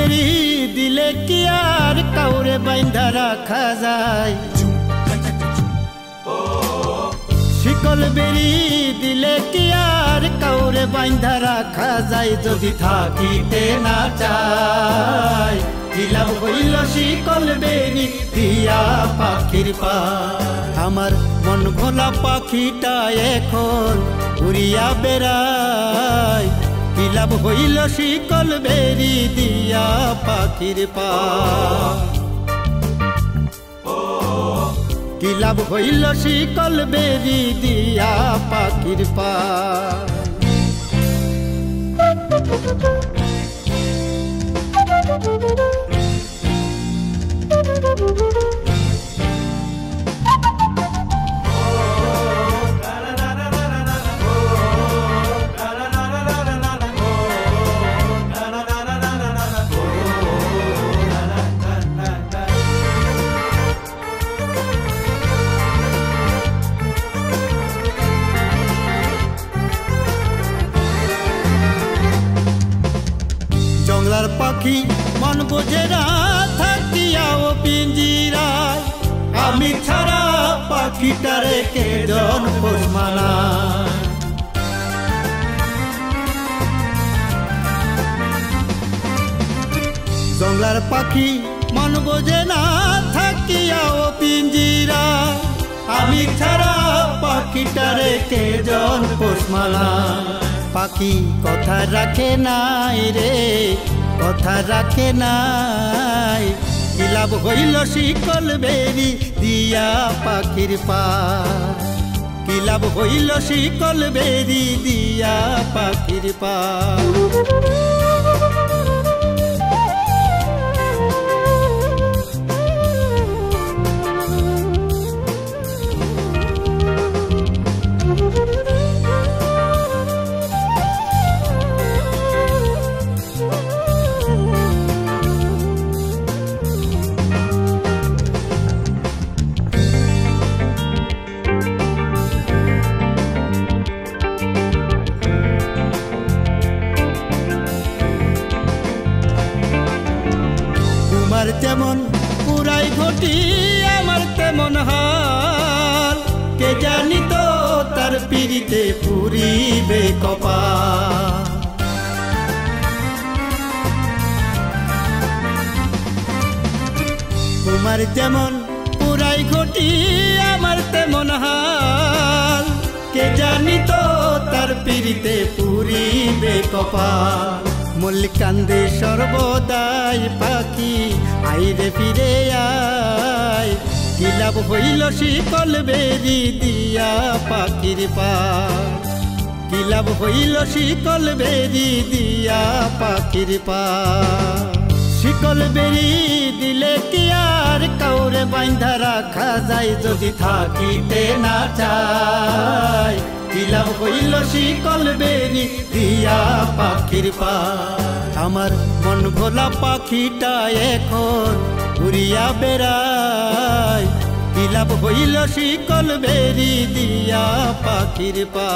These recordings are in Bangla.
বেরি দিলে কি আর কাউরে বাইন্ধা রাখা যায় শিকল বেরি দিলে কি আর কাউরে বাইন্ধা রাখা যায় যদি থাকিতে না চায় কি লাভ হইল শিকল বেরি দিয়া পাখির পা আমার মন ভোলা পাখিটা এখন উড়িয়া বেড়ায় কি লাভ হইল শিকল বেরি দিয়া পাখির পা কি লাভ হইল শিকল বেরি দিয়া পাখির পা জংলার পাখি মন বোঝে না থাকিয়াও পিঞ্জিরায় আমি ছাড়া পাখিটারে কে জন পোষ মানায় জংলার পাখি মন বোঝে না থাকিয়াও পিঞ্জিরায় আমি ছাড়া পাখিটারে কে জন পোষ মানায় পাখি কথা রাখে নাই রে কথা রাখে নাই কি লাভ হইল শিকল বেরি দিয়া পাখির পা কি লাভ হইল শিকল বেরি দিয়া পাখির পা তোমার যেমন পুরাই ঘটি আমার তেমন হাল কে জানি তো তার পিড়িতে পুরিবে কপাল তোমার যেমন পুরাই ঘটি আমার তেমন হাল কে জানি তো তার পিড়িতে পুরিবে কপাল মল্লিক কান্দে সর্বদাই পাখি আইরে ফিরে আয় কি লাভ হইল শিকল বেরি দিয়া পাখির পা কি লাভ হইল শিকল বেরি দিয়া পাখির পা শিকল বেরি দিলে কি আর কাউরে বাইন্ধা রাখা যায় যদি থাকিতে না চায় কি লাভ হইল শিকল বেরি দিয়া পাখির পা আমার মন ভোলা পাখিটা এখন উড়িয়া বেড়ায় কি লাভ হইল শিকল বেরি দিয়া পাখির পা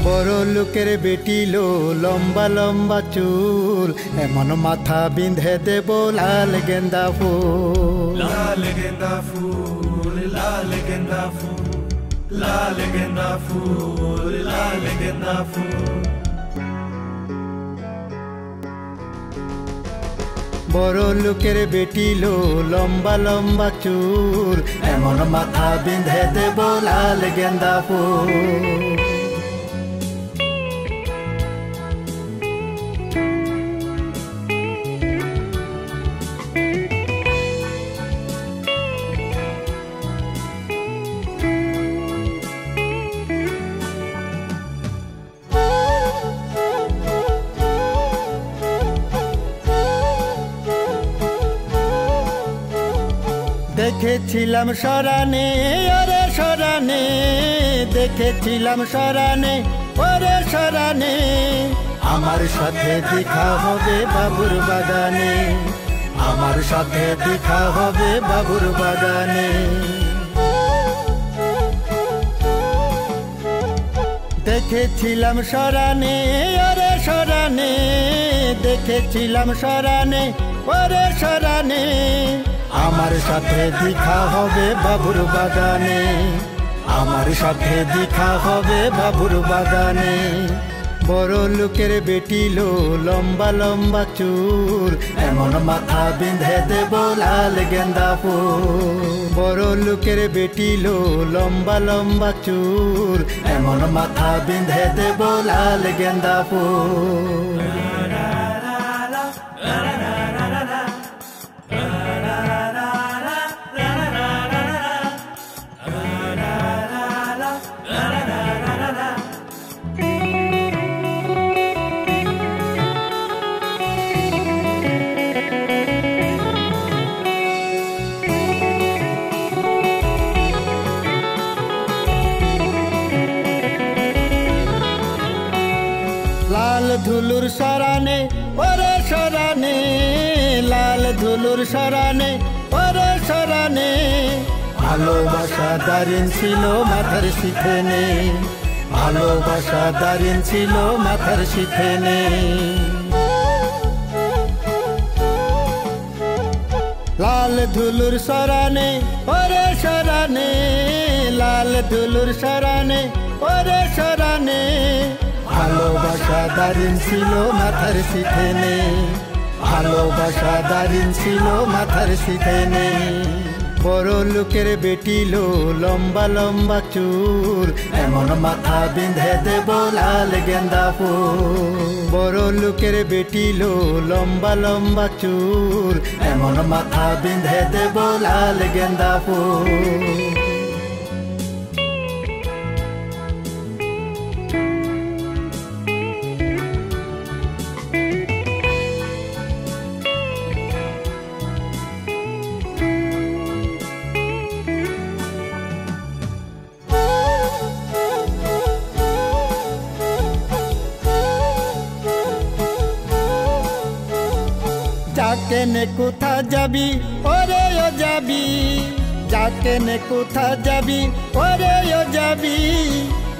বড় লোকের বেটি লো লম্বা লম্বা চুল এমন মাথা বিঁধে দেব লাল গেন্দা ফুল লাল গেন্দা ফুল লাল গেন্দা ফুল লাল গেন্দা ফুল লাল গেন্দা ফুল বড় লোকের বেটি লো লম্বা লম্বা চুল এমন মাথা বিঁধে দেব লাল গেন্দা ফুল দেখেছিলাম সরানে ওরে সরানে, দেখেছিলাম সরানে ওরে সরানে, আমার সাথে দেখা হবে বাবুর বাগানে, আমার সাথে দেখা হবে বাবুর বাগানে। দেখেছিলাম সরানে ওরে সরানে, দেখেছিলাম সরানে ওরে সরানে, আমার সাথে দেখা হবে বাবুর বাগানে, আমার সাথে দেখা হবে বাবুর বাগানে। বড় লোকের বেটি লো লম্বা লম্বা চুল, এমন মাথা বিঁধে দেব লাল গেন্দা ফুল। বড় লোকের বেটি লো লম্বা লম্বা চুল, এমন মাথা বিঁধে দেব লাল গেন্দা ফুল। লাল ধুলুর সরানে ওরে সরানে, লাল ধুলুর সরানে ওরে সরানে, ভালোবাসা দারিন ছিল মাথার শিখেনে, ভালোবাসা দারিন ছিল মাথার শিখেনে। লাল ধুলুর সরানে ওরে সরানে, লাল ধুলুর সরানে ওরে সরানে, ভালোবাসা দারিন ছিল মাথার শিখেনে, ভালোবাসা দারিন ছিল মাথার শিখেনে। বড় লোকের বেটি লো লম্বা লম্বা চুল, এমন মাথা বিঁধে দেব লাল গেন্দা ফুল। বড় লোকের বেটি লো লম্বা লম্বা চুল, এমন মাথা বিঁধে দেব লাল গেন্দা ফুল। যাকে নে কোথা যাবি ওরে ও যাবি, যাকে নে কোথা যাবি ওরে ও যাবি,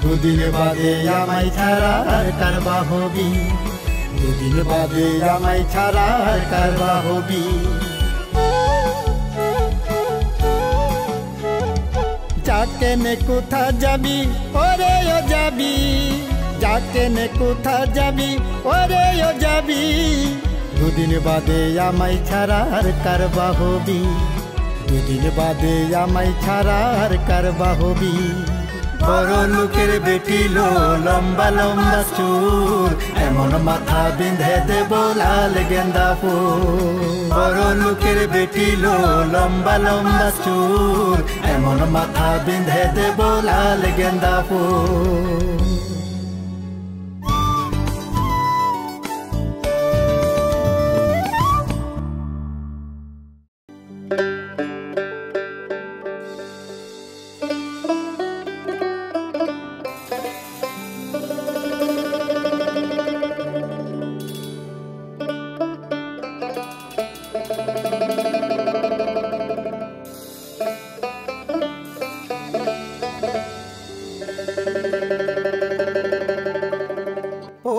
দুদিন বাদে আমায় ছাড়া আর কারবা হবি, দুদিন বাদে আমায় ছাড়া আর কারবা হবি। যাকে নে কোথা যাবি ওরে ও যাবি, যাকে নে কোথা যাবি ওরে ও যাবি, দুদিন বাদে আমায় ছাড়া আর কারবা হবি, দুদিন বাদে আমায় ছাড়া আর কারবা হবি। বড় লোকের বেটি লো লম্বা লম্বা চুল, এমন মাথা বিঁধে দেব লাল গেন্দা ফুল। বড় লোকের বেটি লো লম্বা লম্বা চুল, এমন মাথা বিঁধে দেব লাল গেন্দা ফুল।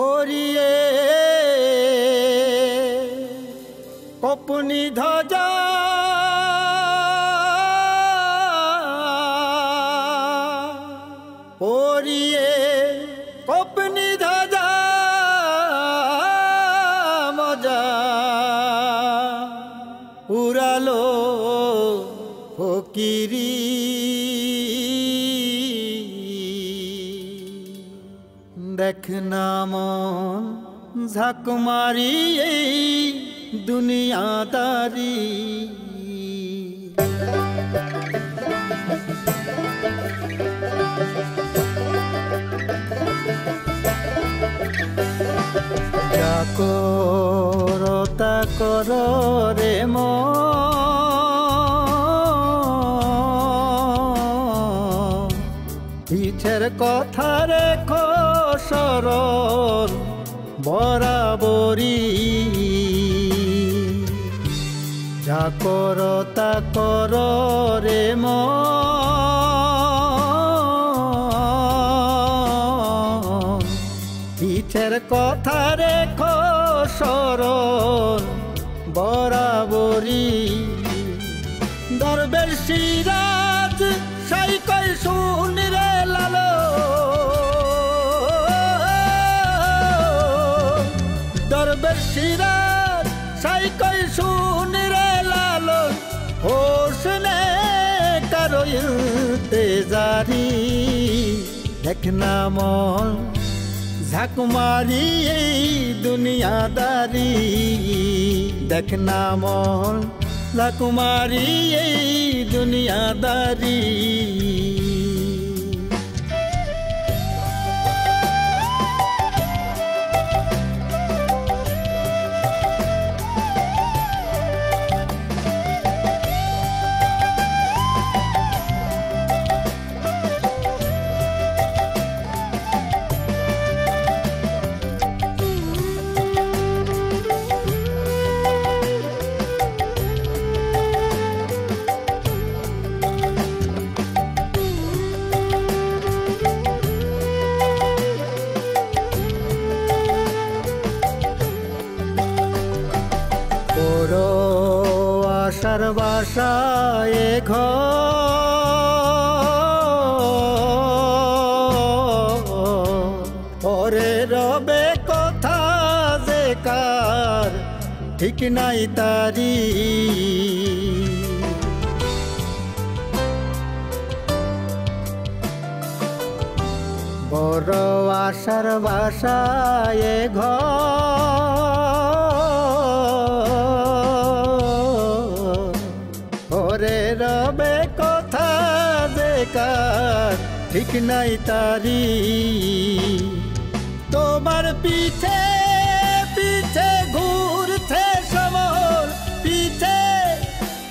ওরিয়ে কপুনি ধ্বজা ওরিয়ে কপুনি ধ্বজা মজা উড়ালো ফকিরি দেখ না মন ঝাঁক মারি এই দুনিয়াদারি। যা করো তা করো রে মন, কথা রেখো স্মরণ বরাবরই, যা করো তা করো রে মন, পিছের কথা রেখো স্মরণ বরাবরই। দরবেশ সিরাজ সাই কই শুন রে লালো, দরবেশ সিরাজ সাই কই শুন রে লালো, হোসনে কারো ইলতেজারি, দেখনা মন ঝাঁক মারি এই দুনিয়াদারি, দেখনা মন ঝাঁক মারি এই দুনিয়াদারি। আশার বাসায় ঘরে রবে কথা যে কার ঠিক নাই তারি, বড় আশার বাসায় ঘরে রবে কথা যে কার ঠিক নাই তারি, তোমার পিছে পিছে ঘুরছে সমর, পিছে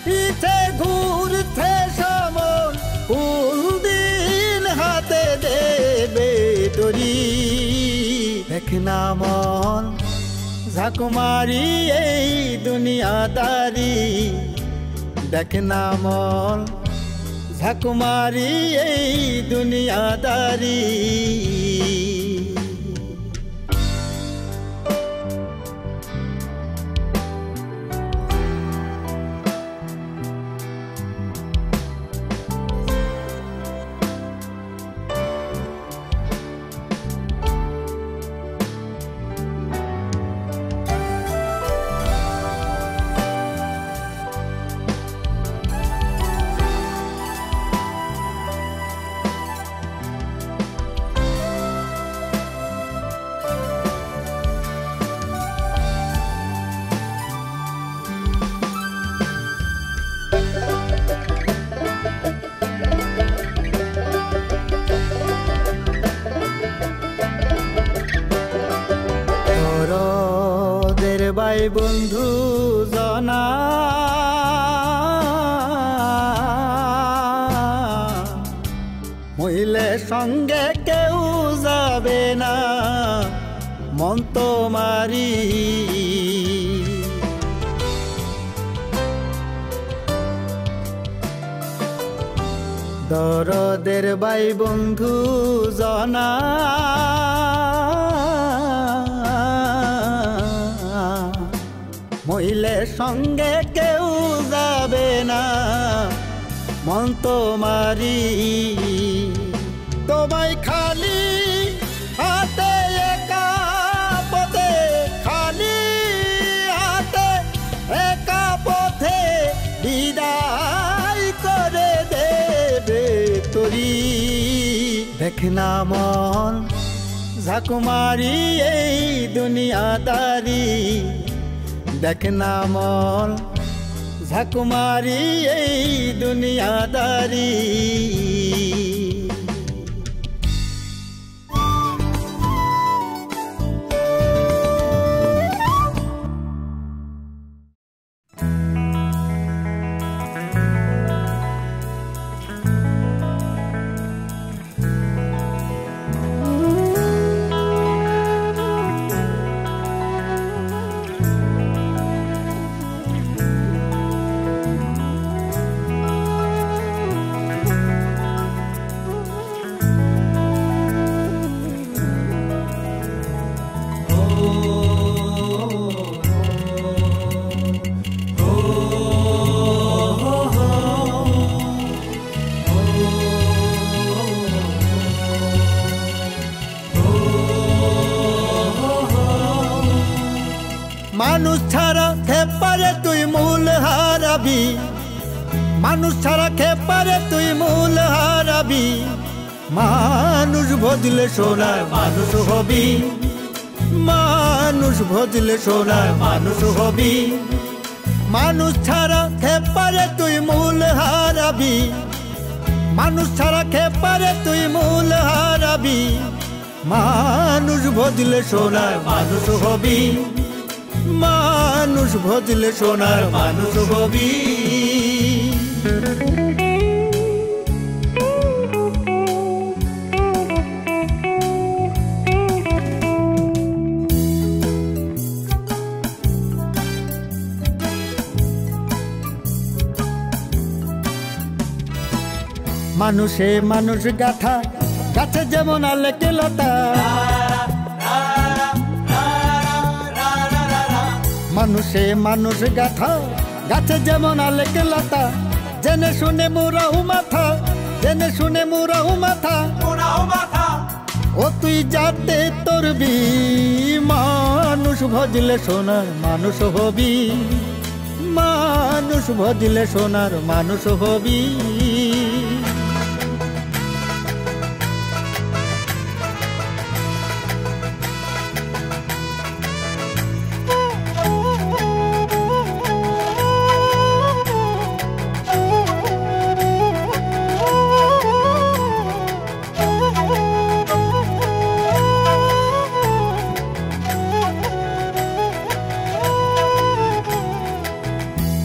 পিছে ঘুরছে সমর, কোন দিন হাতে দেবে দড়ি, দেখনা মন ঝাঁক মারি এই দুনিয়াদারি, দেখনা মন ঝাঁক মারি এই দুনিয়াদারি। ভাই বন্ধু জনা মহিলে সঙ্গে কেউ যাবে না, মন তো মারি দরদের ভাই বন্ধু জনা, মহিলে সঙ্গে কেউ যাবে না, মন তো মারি তোমায় খালি হাতে একা পথে, খালি হাতে একা পথে বিদায় করে দেবে তরি, দেখনা মন ঝাঁক মারি এই দুনিয়াদারি, দেখনা মন ঝাঁক মারি এই দুনিয়াদারি। মানুষ ছাড়া খেপারে তুই মূল হারাবি, মানুষ ছাড়া খেপারে তুই মূল হারাবি। মানুষ ভজলে সোনার মানুষ হবি, মানুষ ভজলে সোনার মানুষ হবি। মানুষ ছাড়া খেপারে তুই মূল হারাবি, মানুষ ছাড়া খেপারে তুই মূল হারাবি। মানুষ ভজলে সোনার মানুষ হবি, মানুষ ভজলে সোনার মানুষ হবি। মানুষে মানুষ গাথা, গাছে যেমন আলেকে লতা। মানুষে মানুষ গাথা, গাছে যেমন আলেকে লতা। জেনে শুনে মুরাহু মাথা, জেনে শুনে মুরাহু মাথা। ও তুই যাতে তোরবি, মানুষ ভজলে সোনার মানুষ হবি, মানুষ ভজলে সোনার মানুষ হবি।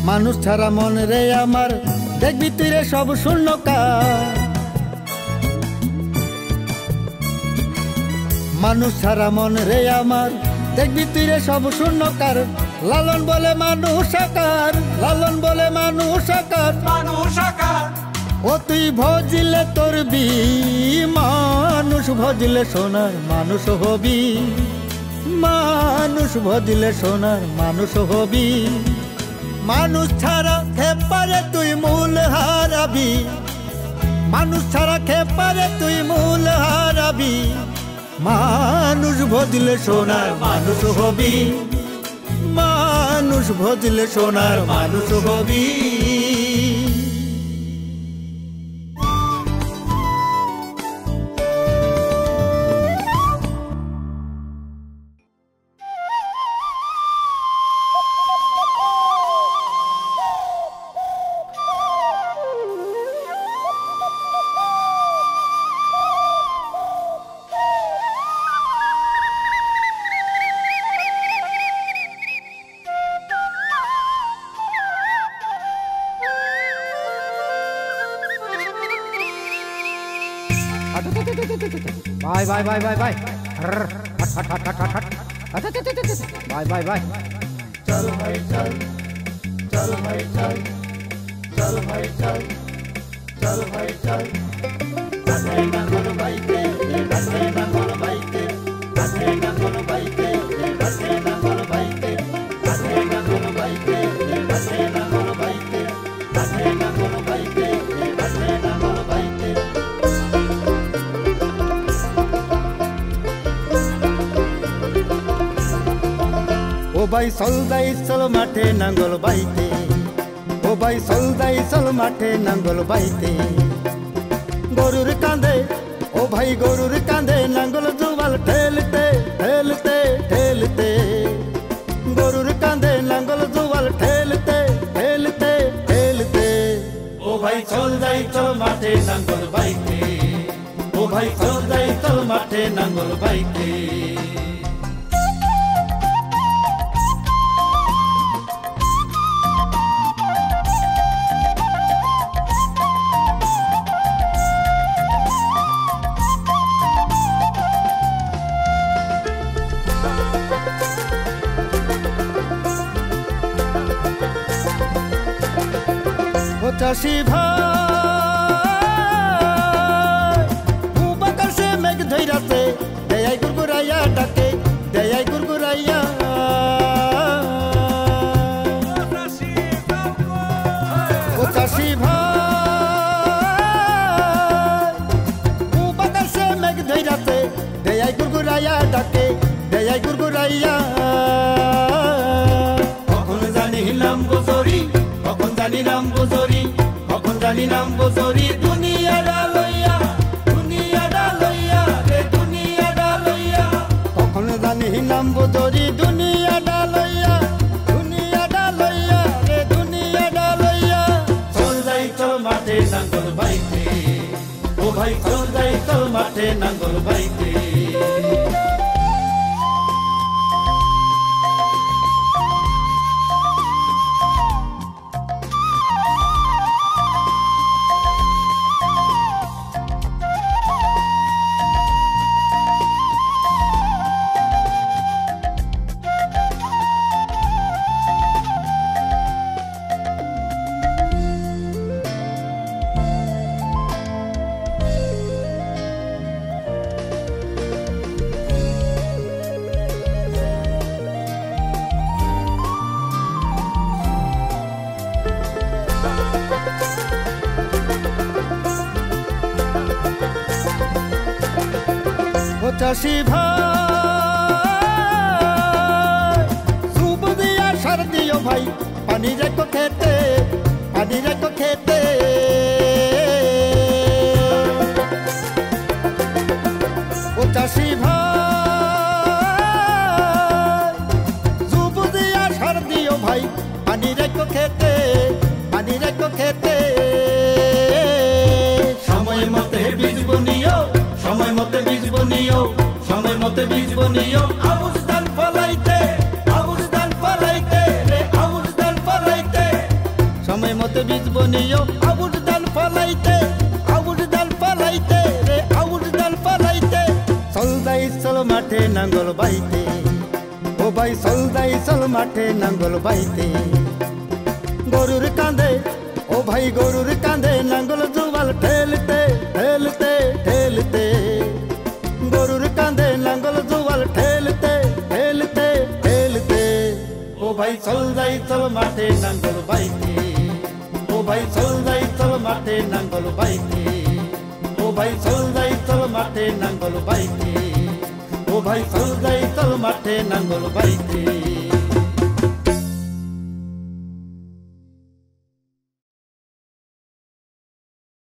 মানুষ ছাড়া মন রে আমার, দেখবি তুই রে সব শূন্যকার। মানুষ ছাড়া মন রে আমার, দেখবি তুই রে সব শূন্যকার। লালন বলে মানুষ আকার, লালন বলে মানুষ আকার, মানুষ আকার। ও তুই ভজিলে তোরবি, মানুষ ভজলে সোনার মানুষ হবি, মানুষ ভজলে সোনার মানুষ হবি। মানুষ ছাড়া খেপারে তুই মূল হারাবি, মানুষ ছাড়া খেপারে তুই মূল হারাবি। মানুষ ভজলে সোনার মানুষ হবি, মানুষ ভজলে সোনার মানুষ হবি। Bye bye bye bye bye. Bye bye bye. चल भाई चल, चल भाई चल, चल भाई चल, चल भाई चल। बसे ना गुरु भाई के, बसे ना गुरु भाई के, बसे ना गुरु भाई के, बसे ना गुरु भाई के, बसे ना गुरु भाई के, बसे ना गुरु भाई के, बसे ना गुरु भाई के, बसे ना गुरु भाई के। ও ভাই চল যাই চল মাঠে নাঙ্গল বাইতে, ও ভাই চল যাই চল মাঠে নাঙ্গল বাইতে। গরুর কাঁধে, ও ভাই গরুর কাঁধে নাঙ্গল জুবাল ঠেলতে ঠেলতে ঠেলতে। গরুর কাঁধে নাঙ্গল জুবাল ঠেলতে ঠেলতে ঠেলতে। ও ভাই চল যাই চল মাঠে নাঙ্গল বাইতে, ও ভাই চল যাই চল মাঠে নাঙ্গল বাইতে। ও চাষি ভাই বুবাকার সে মেঘ ধৈরাতে, দেয়াই গুরগুরাইয়া ডাকে, দেয়াই গুরগুরাইয়া। ও চাষি ভাই বুবাকার সে মেঘ ধৈরাতে, দেয়াই গুরগুরাইয়া ডাকে, দেয়াই গুরগুরাইয়া। নাম গোজরি কখন জানি নাম গোজরি কখন জানি নাম গোজরি দুনিয়া ডালইয়া রে দুনিয়া ডালইয়া কখন জানি নাম গোজরি দুনিয়া ডালইয়া রে দুনিয়া ডালইয়া চল যাই চল মাঠে নাঙ্গল বাইতে ও ভাই চল যাই চল মাঠে নাঙ্গল বাইতে ও চাষি ভাই সুব দিয়া সার দিও ভাই পানি রেখো খেতে ও চাষি ভাই সুব দিয়া সার দিও ভাই পানি রেখো খেতে সময় মতে বীজ বনিও সময় মতে বীজ বনিও সময় মতে বীজ বনিও আউশ ধান ফলাইতে রে আউশ ধান ফলাইতে সময় মতো বীজ বনিও আউশ ধান ফলাইতে রে আউশ ধান ফলাইতে চল যাই চল মাঠে নাঙ্গল বাইতে ও ভাই চল যাই চল মাঠে নাঙ্গল বাইতে গরুর কাঁধে ও ভাই গরুর কাঁধে নাঙ্গল জুয়াল ঠেলতে গরুর কাঁধে নাঙ্গল জুয়াল ঠেলতে ও ভাই চল যাই চল মাঠে নাঙ্গল বাইতে ও ভাই চল যাই চল মাঠে নাঙ্গল বাইতে ও ভাই চল যাই চল মাঠে নাঙ্গল বাইতে ও ভাই চল যাই চল মাঠে নাঙ্গল বাইতে